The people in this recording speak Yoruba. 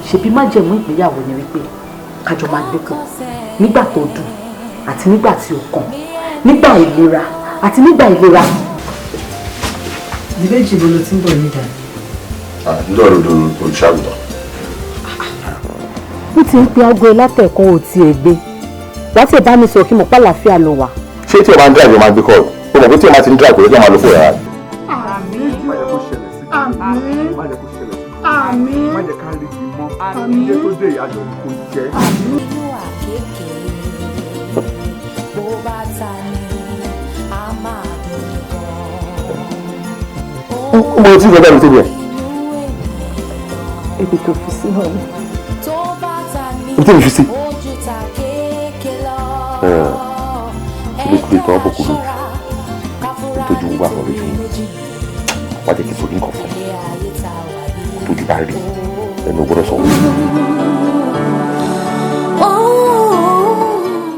ṣebí májẹ̀mú ìgbéyàwó ni wípé kájọ máa gbé pọ̀ nígbà tó dùn àti nígbà tí ó kàn, nígbà ìlera àti nígbà ìlera. ìdílé ìṣègùn ló ti ń bọ̀ nígbà. ńlọrọdọ olùṣàgùtàn. ó ti ń pe aago látẹ̀kọ́ ò tiẹ̀ gbé wá tí ẹ bá mi sọ kí mo pa àlàáfíà lọ wà. ṣé tí o máa ń drive o máa gbé kọ́ ọ mọ̀ pé tí o máa ti ń drive kò lè jẹ́ máa lo fóònù rárá. àmín má jẹ́ kó ṣẹlẹ̀ sí àmín má jẹ́ kó ṣẹlẹ̀ sí àmín má jẹ́ ká rí i mọ́ àmín ilé tó dé ìyàjọ kò jẹ́. inú àkékè bó bá ta ni a máa dùn gan. mo ti gbọ́dọ̀ mi tó bẹ̀. ibi tó fi sí náà ni. ibi tó fi sí. ṣe lè tọ́ bọ̀ kúrò tójú wà lọ lójú wá jẹ́ kí n sọ ní nǹkan fún un tójú bá rí ẹnu gbọ́dọ̀ sọ wọ́n.